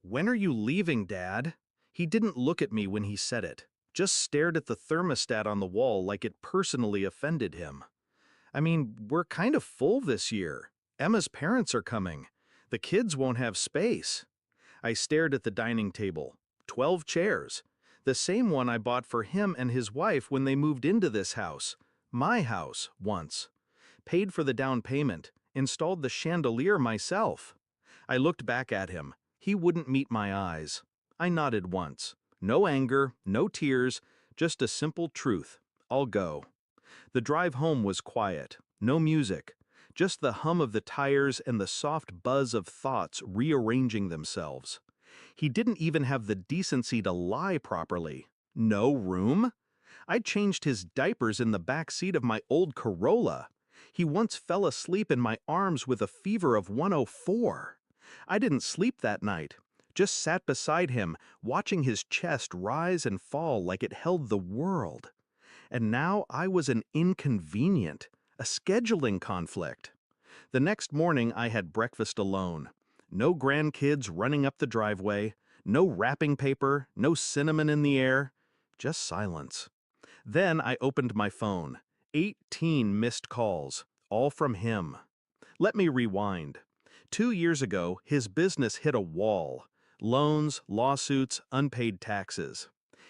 "When are you leaving, Dad?" He didn't look at me when he said it, just stared at the thermostat on the wall like it personally offended him. I mean, we're kind of full this year. Emma's parents are coming. The kids won't have space. I stared at the dining table. 12 chairs. The same one I bought for him and his wife when they moved into this house. My house, once. Paid for the down payment. Installed the chandelier myself. I looked back at him. He wouldn't meet my eyes. I nodded once. No anger, no tears, just a simple truth. I'll go. The drive home was quiet. No music. Just the hum of the tires and the soft buzz of thoughts rearranging themselves. He didn't even have the decency to lie properly. No room? I changed his diapers in the back seat of my old Corolla. He once fell asleep in my arms with a fever of 104. I didn't sleep that night. Just sat beside him, watching his chest rise and fall like it held the world. And now I was an inconvenient, a scheduling conflict. The next morning I had breakfast alone. No grandkids running up the driveway, no wrapping paper, no cinnamon in the air, just silence. Then I opened my phone. 18 missed calls, all from him. Let me rewind. 2 years ago, his business hit a wall. Loans, lawsuits, unpaid taxes.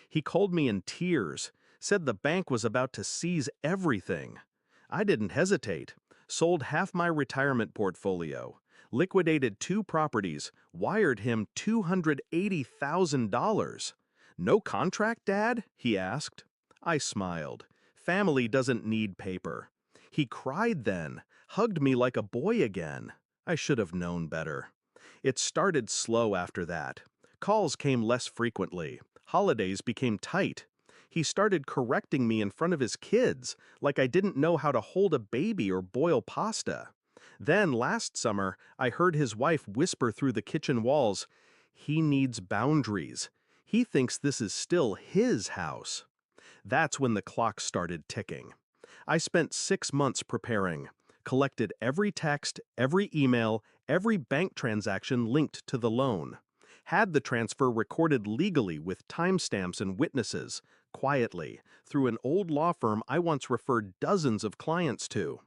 He called me in tears, said the bank was about to seize everything. I didn't hesitate. Sold half my retirement portfolio, liquidated 2 properties, wired him $280,000. No contract, Dad? He asked. I smiled. Family doesn't need paper. He cried then, hugged me like a boy again. I should have known better. It started slow after that. Calls came less frequently. Holidays became tight. He started correcting me in front of his kids, like I didn't know how to hold a baby or boil pasta. Then last summer, I heard his wife whisper through the kitchen walls, "He needs boundaries. He thinks this is still his house." That's when the clock started ticking. I spent 6 months preparing, collected every text, every email, every bank transaction linked to the loan. Had the transfer recorded legally with timestamps and witnesses, quietly, through an old law firm I once referred dozens of clients to.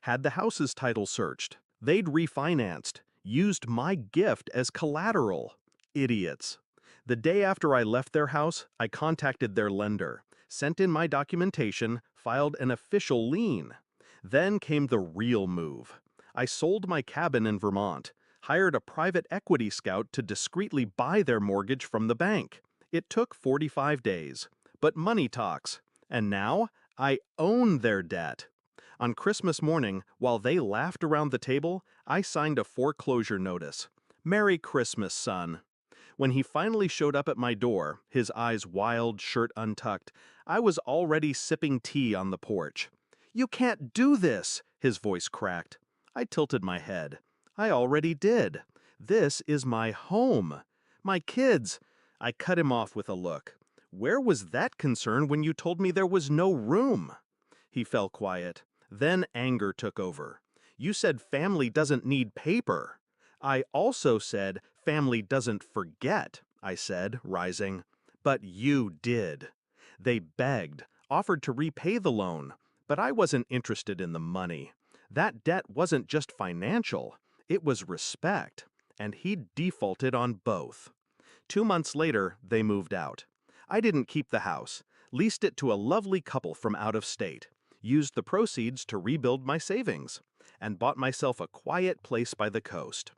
Had the house's title searched. They'd refinanced, used my gift as collateral. Idiots. The day after I left their house, I contacted their lender, sent in my documentation, filed an official lien. Then came the real move. I sold my cabin in Vermont, hired a private equity scout to discreetly buy their mortgage from the bank. It took 45 days, but money talks. And now, I own their debt. On Christmas morning, while they laughed around the table, I signed a foreclosure notice. Merry Christmas, son. When he finally showed up at my door, his eyes wild, shirt untucked, I was already sipping tea on the porch. "You can't do this," his voice cracked. I tilted my head. I already did. This is my home. My kids. I cut him off with a look. Where was that concern when you told me there was no room? He fell quiet. Then anger took over. You said family doesn't need paper. I also said family doesn't forget, I said, rising. But you did. They begged, offered to repay the loan, but I wasn't interested in the money. That debt wasn't just financial, it was respect, and he defaulted on both. 2 months later, they moved out. I didn't keep the house, leased it to a lovely couple from out of state, used the proceeds to rebuild my savings, and bought myself a quiet place by the coast.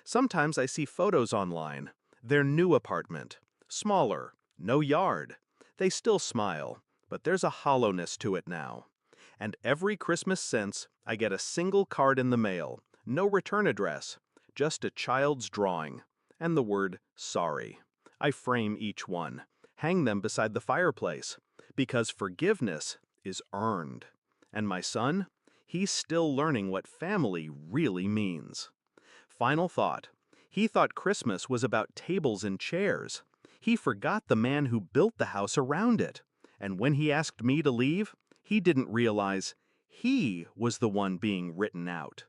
Sometimes I see photos online. Their new apartment. Smaller, no yard. They still smile, but there's a hollowness to it now. And every Christmas since, I get a single card in the mail, no return address, just a child's drawing, and the word sorry. I frame each one, hang them beside the fireplace, because forgiveness is earned. And my son, he's still learning what family really means. Final thought. He thought Christmas was about tables and chairs. He forgot the man who built the house around it. And when he asked me to leave, he didn't realize he was the one being written out.